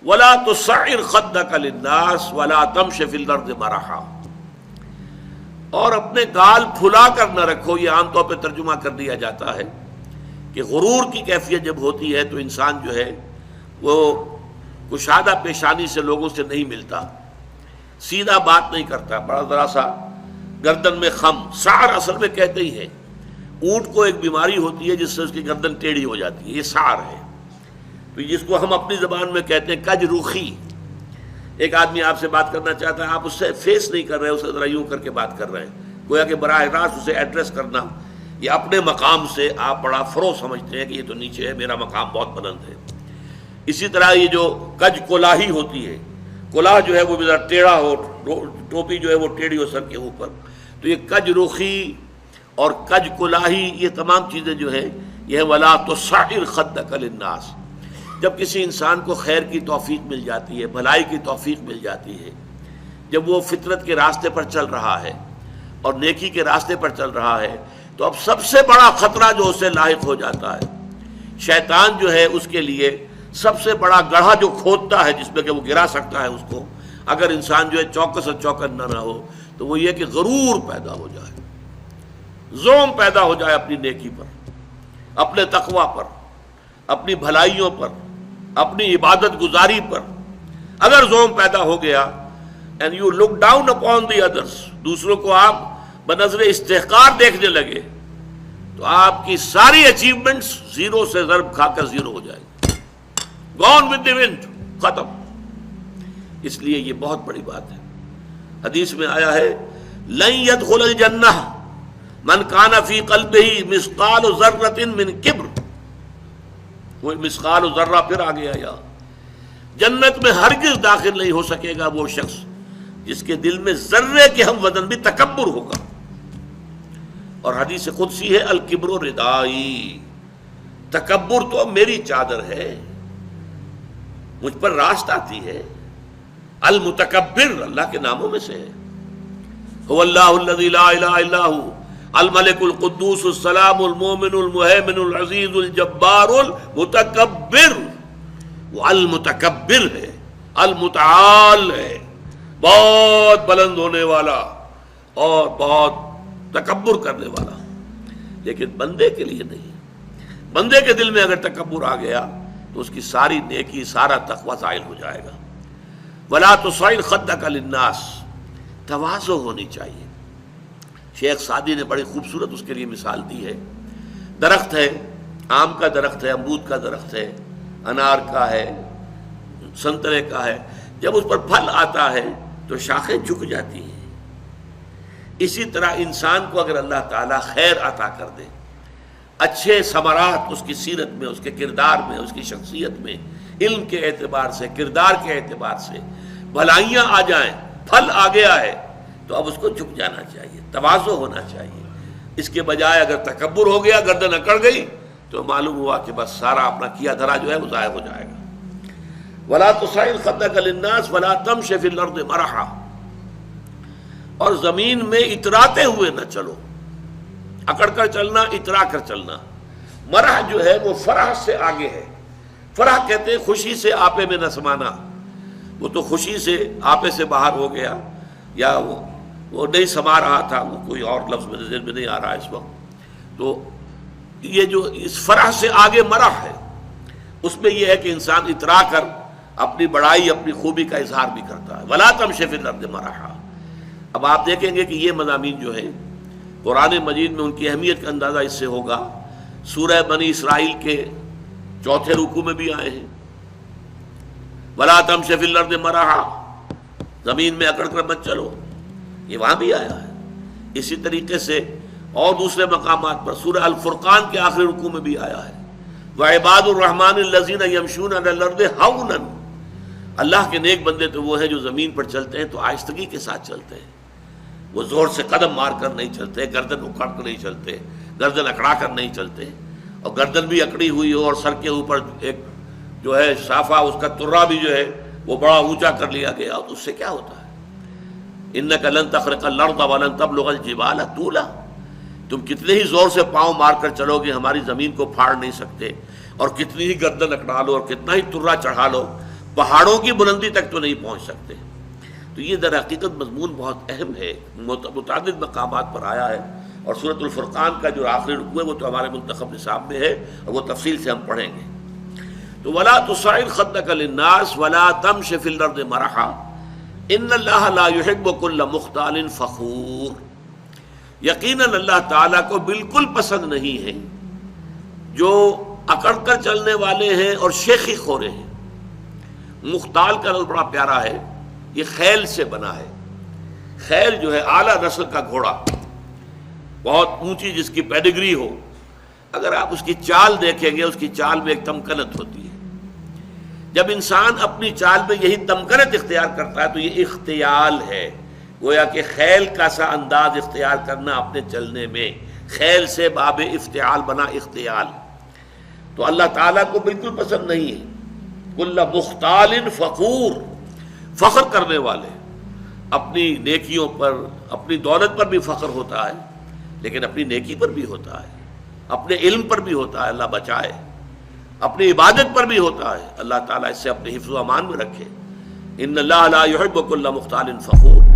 ولا تصعر خدك للناس ولا تمش في الارض مرحا، اور اپنے گال پھلا کر نہ رکھو. یہ عام طور پہ ترجمہ کر دیا جاتا ہے کہ غرور کی کیفیت جب ہوتی ہے تو انسان جو ہے وہ کشادہ پیشانی سے لوگوں سے نہیں ملتا، سیدھا بات نہیں کرتا، بڑا ذرا سا گردن میں خم. سعر اصل میں کہتے ہی ہے، اونٹ کو ایک بیماری ہوتی ہے جس سے اس کی گردن ٹیڑھی ہو جاتی ہے، یہ سعر ہے. تو جس کو ہم اپنی زبان میں کہتے ہیں کج روخی. ایک آدمی آپ سے بات کرنا چاہتا ہے، آپ اس سے فیس نہیں کر رہے، اسے ذرا یوں کر کے بات کر رہے ہیں، گویا کہ براہ راست اسے ایڈریس کرنا، یہ اپنے مقام سے آپ بڑا فرو سمجھتے ہیں کہ یہ تو نیچے ہے، میرا مقام بہت بلند ہے. اسی طرح یہ جو کج کولاہی ہوتی ہے، کولاہ جو ہے وہ ذرا ٹیڑھا ہو، ٹوپی جو ہے وہ ٹیڑھی ہو سر کے اوپر، تو یہ کج روخی اور کج کولاہی یہ تمام چیزیں جو ہے یہ ولا تصعر خدک للناس. جب کسی انسان کو خیر کی توفیق مل جاتی ہے، بھلائی کی توفیق مل جاتی ہے، جب وہ فطرت کے راستے پر چل رہا ہے اور نیکی کے راستے پر چل رہا ہے، تو اب سب سے بڑا خطرہ جو اسے لاحق ہو جاتا ہے، شیطان جو ہے اس کے لیے سب سے بڑا گڑھا جو کھودتا ہے جس میں کہ وہ گرا سکتا ہے اس کو، اگر انسان جو ہے چوکس اور چوکنا نہ ہو، تو وہ یہ کہ غرور پیدا ہو جائے، زوم پیدا ہو جائے اپنی نیکی پر، اپنے تقوی پر، اپنی بھلائیوں پر، اپنی عبادت گزاری پر. اگر زوم پیدا ہو گیا and you look down upon the others، دوسروں کو آپ بنظر استحقار دیکھنے لگے، تو آپ کی ساری اچیومنٹس زیرو سے ضرب کھا کر زیرو ہو جائے گی، gone with the wind، ختم. اس لیے یہ بہت بڑی بات ہے. حدیث میں آیا ہے لن يدخل الجنہ من کان فی قلبہ مثقال ذرۃ من کبر. وہ مثقال ذرہ پھر آ گیا، یا جنت میں ہرگز داخل نہیں ہو سکے گا وہ شخص جس کے دل میں ذرے کے ہم وزن بھی تکبر ہوگا. اور حدیث قدسی ہے الکبر ردائی، تکبر تو میری چادر ہے، مجھ پر راست آتی ہے. المتکبر اللہ کے ناموں میں سے ہے. هو اللہ الذی لا الہ الا هو الملک القدوس السلام المومن المہیمن العزیز الجبار المتکبر. وہ المتکبر ہے، المتعال ہے، بہت بلند ہونے والا اور بہت تکبر کرنے والا. لیکن بندے کے لیے نہیں. بندے کے دل میں اگر تکبر آ گیا تو اس کی ساری نیکی، سارا تقویٰ زائل ہو جائے گا. ولا تصعر خدک للناس، تواضع ہونی چاہیے. شیخ سعدی نے بڑی خوبصورت اس کے لیے مثال دی ہے. درخت ہے، آم کا درخت ہے، امرود کا درخت ہے، انار کا ہے، سنترے کا ہے. جب اس پر پھل آتا ہے تو شاخیں جھک جاتی ہیں. اسی طرح انسان کو اگر اللہ تعالیٰ خیر عطا کر دے، اچھے ثمرات اس کی سیرت میں، اس کے کردار میں، اس کی شخصیت میں، علم کے اعتبار سے، کردار کے اعتبار سے بھلائیاں آ جائیں، پھل آ گیا ہے، تو اب اس کو جھک جانا چاہیے، تواضع ہونا چاہیے. اس کے بجائے اگر تکبر ہو گیا، گردن اکڑ گئی، تو معلوم ہوا کہ بس سارا اپنا کیا دھرا جو ہے وہ ضائع ہو جائے گا. ولا تصعر خدک للناس ولا تمش فی الارض مرحا، اور زمین میں اتراتے ہوئے نہ چلو. اکڑ کر چلنا، اترا کر چلنا. مرح جو ہے وہ فرح سے آگے ہے. فرح کہتے ہیں خوشی سے آپے میں نہ سمانا. وہ تو خوشی سے آپے سے باہر ہو گیا، یا وہ نہیں سما رہا تھا، وہ کوئی اور لفظ میرے ذہن میں نہیں آ رہا اس وقت. تو یہ جو اس فرح سے آگے مرح ہے، اس میں یہ ہے کہ انسان اترا کر اپنی بڑائی، اپنی خوبی کا اظہار بھی کرتا ہے. ولا تمش فی الارض مرحا. اب آپ دیکھیں گے کہ یہ مضامین جو ہیں قرآن مجید میں ان کی اہمیت کا اندازہ اس سے ہوگا. سورہ بنی اسرائیل کے 4 رکوع میں بھی آئے ہیں ولا تمش فی الارض مرحا، زمین میں اکڑ کر مت چلو، یہ وہاں بھی آیا ہے. اسی طریقے سے اور دوسرے مقامات پر سورہ الفرقان کے آخری رکوع میں بھی آیا ہے وعباد الرحمن الذین یمشون علی الارض ہونا. اللہ کے نیک بندے تو وہ ہیں جو زمین پر چلتے ہیں تو آہستگی کے ساتھ چلتے ہیں. وہ زور سے قدم مار کر نہیں چلتے، گردن اکھاڑ کر نہیں چلتے، گردن اکڑا کر نہیں چلتے. اور گردن بھی اکڑی ہوئی ہو اور سر کے اوپر ایک جو ہے صافہ، اس کا ترا بھی جو ہے وہ بڑا اونچا کر لیا گیا، تو اس سے کیا ہوتا ہے؟ انک لن تخرق الارض ولن تبلغ الجبال طولا. تم کتنے ہی زور سے پاؤں مار کر چلو گے، ہماری زمین کو پھاڑ نہیں سکتے. اور کتنی ہی گردن اکڑا لو اور کتنا ہی ترا چڑھا لو، پہاڑوں کی بلندی تک تو نہیں پہنچ سکتے۔ تو یہ در حقیقت مضمون بہت اہم ہے، متعدد مقامات پر آیا ہے، اور سورۃ الفرقان کا جو آخری رکوع ہے وہ تو ہمارے منتخب نصاب میں ہے، اور وہ تفصیل سے ہم پڑھیں گے۔ تو ولا تصعر خدك للناس ولا تمش في الارض مرحا ان اللہ لا يحب كل مختال فخور، یقیناً اللہ تعالیٰ کو بالکل پسند نہیں ہے جو اکڑ کر چلنے والے ہیں اور شیخی خورے ہیں۔ مختال کا لفظ بڑا پیارا ہے، یہ خیل سے بنا ہے۔ خیل جو ہے اعلیٰ نسل کا گھوڑا، بہت اونچی جس کی پیڈگری ہو، اگر آپ اس کی چال دیکھیں گے اس کی چال میں ایک تمکنت ہوتی ہے۔ جب انسان اپنی چال میں یہی تمکنت اختیار کرتا ہے تو یہ اختیال ہے، گویا کہ خیل کا سا انداز اختیار کرنا اپنے چلنے میں، خیل سے باب افتعال بنا اختیال۔ تو اللہ تعالیٰ کو بالکل پسند نہیں ہے کل مختال فخور، فخر کرنے والے، اپنی نیکیوں پر اپنی دولت پر بھی فخر ہوتا ہے، لیکن اپنی نیکی پر بھی ہوتا ہے، اپنے علم پر بھی ہوتا ہے، اللہ بچائے، اپنی عبادت پر بھی ہوتا ہے، اللہ تعالیٰ اس سے اپنے حفظ و امان میں رکھے۔ ان اللہ لا يحب كل مختال فخور۔